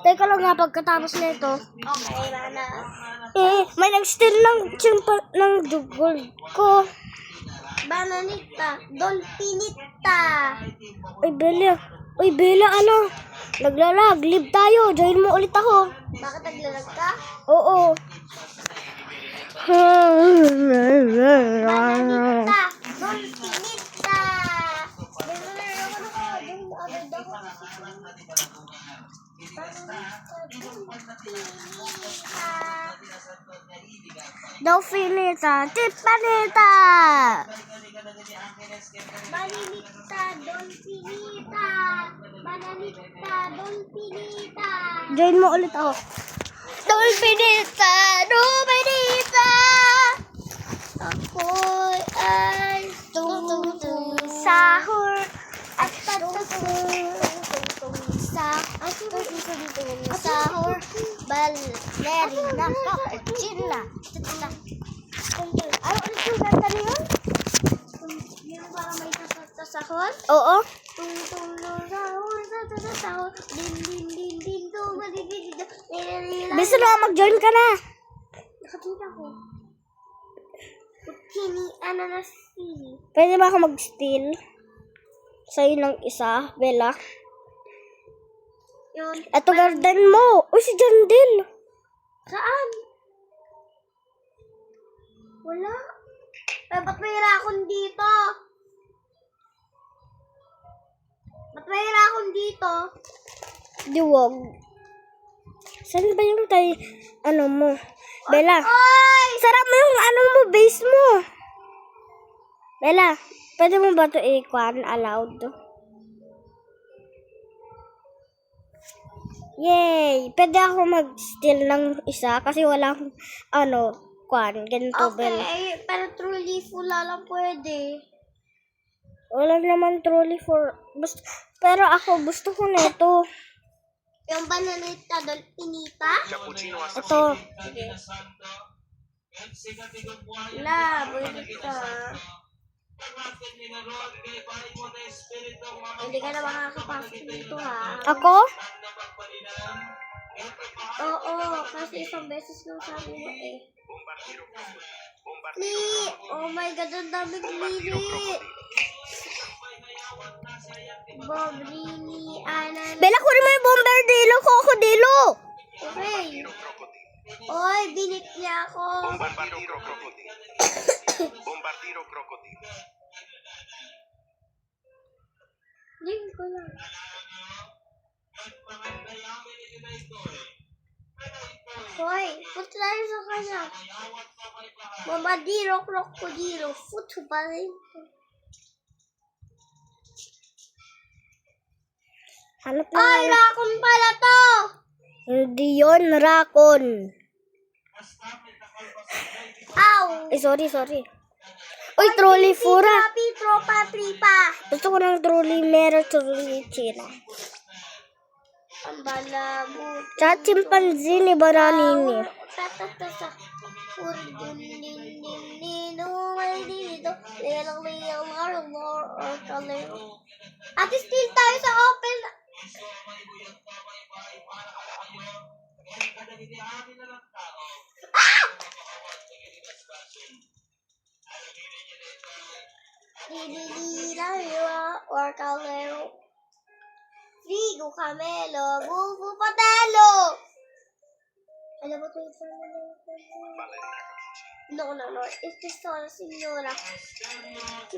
Teka lang nga, pagkatapos nito. Okay, mana. May nag-steal ng dugol ko. Bananita. Dolphinita. Uy, Bella, ano? Naglalag. Live tayo. Join mo ulit ako. Bakit naglalag ka? Oo. Bananita. Dolphinita. Dolphinita. Tipanita. Bananita. Dolphinita. Bananita. Dolphinita. Join mo ulit ako. Dolphinita. Dolphinita. Ako ay Tung sahur. At sahur. Ballerina. Cappuccina. Ano ulit yung ganda na yun? Yung para may sahur. Oo. Tung sahur. Din tung Bisa na mag-join ka na. nakakita ko. Pini ananas tea. Pwede ba ako mag-steal? Sa'yo ng isa, Bella. Yun. Ito garden mo. Uy, si Jandel. Saan? Wala. Ba't may rakon dito? Ba't may rakon dito? Diwag. Saan ba yung ano mo? Bella, Oy! sarap mo yung ano mo, base mo. Bella, pwede mo ba ito i-kwan allowed? Yay! Pwede ako mag-steal ng isa kasi walang kwan, ganito, Bella. Okay, pero truly full lang pwede. Wala naman trolley for... pero ako, gusto ko nito. Yung bananita dolphinita? Ito. Wala, bonita. Hindi ka na makakapasok dito ha. Ako? Oo, kasi isang beses lang sabi mo eh. Oh my God, ang daming lili. Bobrini, anan. Bella, kunin mo yung bombardilo, krokodilo. Okay. Oy, binit niya ako. Bombardiro crocodilo. Link ko lang. Hoy, punta tayo sa kanya. Bombardiro, crocodilo, football. Hanap na. Ay, rakon pala to! Hindi yun, rakon. Ow! Sorry. Uy, trolley fura. Papi, tropa, tripa. Gusto ko ng trolley mero, trolley china. Ang balabot. Tsaka chimpanzee ni Baranini. Tatata. Ate, still tayo sa open. Or kalero. Frigo, camelo, bubu, patelo. Alam mo ito yung No. Ito sa signora.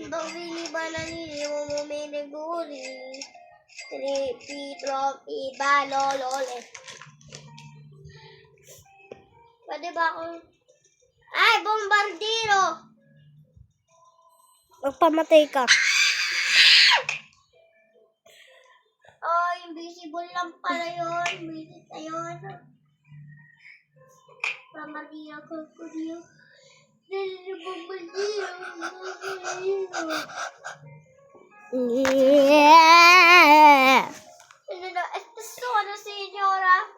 Bambini, bananini, mumumini, guri. Tripi, tropi, balolole. Pwede ba akong... Ay, bombardiro! Magpamatay ka. Oh, invisible lang pala yun. Visit na yun. Bombardiro, krokodilo. Bombardiro. Yeah! Ito sono, signora.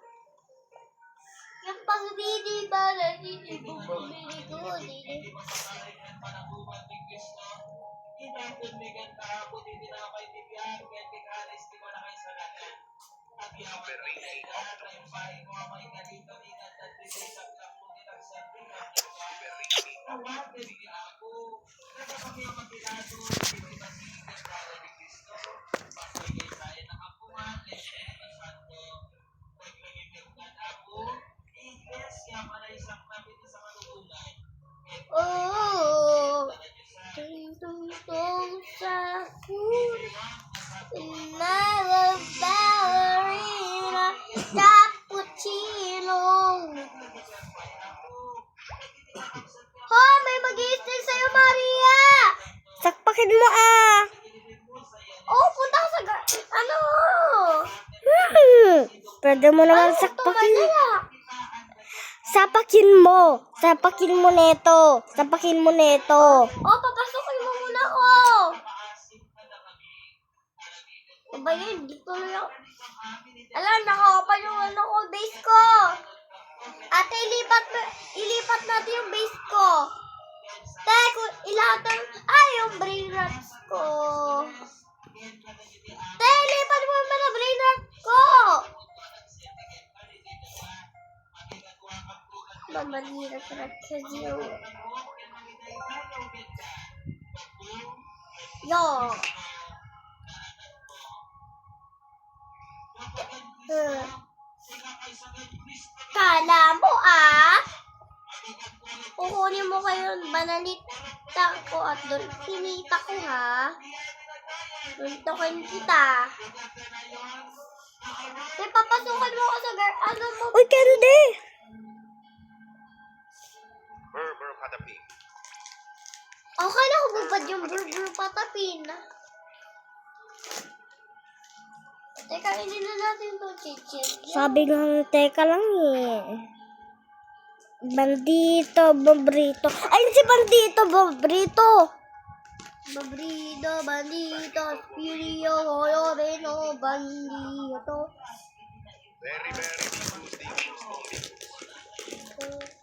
Yung pang-didi ba na didi bumili ko, didi. Super Ricky Octopus. Super Ricky Octopus. Oh, tung sa my ballerina cappuccino. Hoy, may mag-i-steal sa'yo, Maria! Sakpakin mo ah! Oh, punta ka sa ano? Pwede mo naman Ano sakpakin. madala? Sapakin mo. Sapakin mo neto. Sapakin mo neto. Oh, papasukin mo muna ako. Aba yun, di tuloy ako. Alam, nakakapal yung ano ko, base ko. Ate, ilipat natin yung base ko. Teko, yung brain rats ko. Ilipat mo naman ang brain rats ko. Mamanira sa radio. Yo. Kala mo kukunin mo kayo yung bananita ko at doon pinita ko ha. Tuntukin kita. Papasukan mo ko sa ano mo. Uy, Candy! Burr Burr Patapim. Akala ko bubad yung burger patapin. Teka, hindi na natin ito chichir. Sabi nga, teka lang eh. Bandito, Bobrito. Ay, si Bandito, Bobrito. Babrido, bandito, spirio, holoreno, bandito. Very, very Digus, Digus, Digus.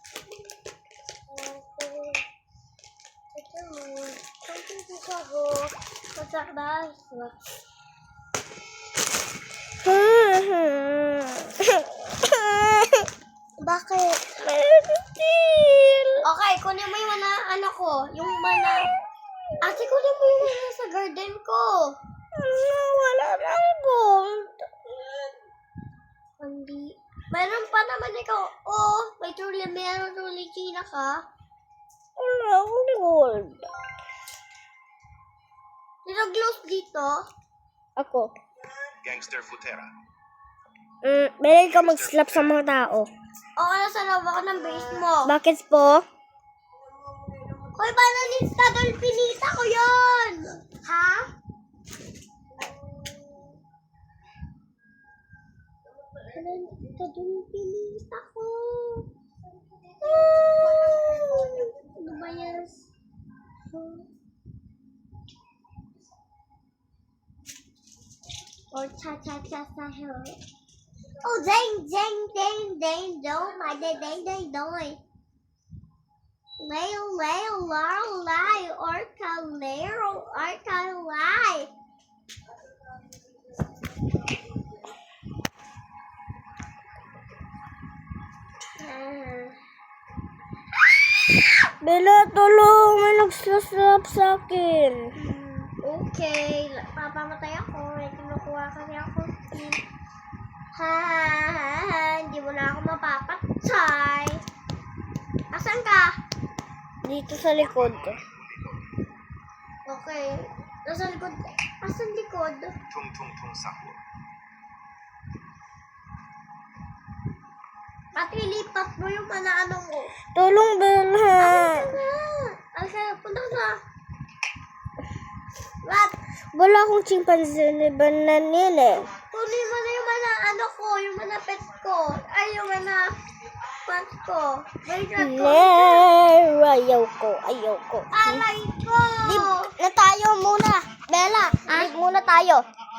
Bakit? Still. Okay, kunin mo yung ano ko. Yung mana... Ate, kunin mo yung mana sa garden ko. Wala nang gold. Hindi. Meron pa naman ikaw. Oh, meron truly China ka. Wala akong gold. Nilaglos dito. Ako. Gangster Futera. Meron ka mag-slap sa mga tao. Okay, nasa loob ako ng base mo. Bakit po? Hoy, bananista doon, pinita ko yun! Ha? Bananista doon, pinita ko. Ano ba yan? Or cha-cha-cha sa hill. Oh, dang, dang, dang, dang, dong, my dang, dang, dang, dong. Lay, lay, orca, lay. Bella, tulong! May nagsaslap sa akin. Okay, papamatay ako. May kinukuha kasi ako. Hindi mo na ako mapapatay. Asan ka? Dito sa likod. Okay. Nasa likod. Asan likod? Tung Tung Tung Sahur. At ilipat mo yung manaanong ko. Tulong, Bella! Alka, punta ka. What? Wala akong chimpanzee ni Bananin eh. Kunin mo na yung manaano ko, yung manapet ko. Ay, yung pants ko. Wait, Ayaw ko. Alay ko! Na tayo muna. Bella, leave muna tayo.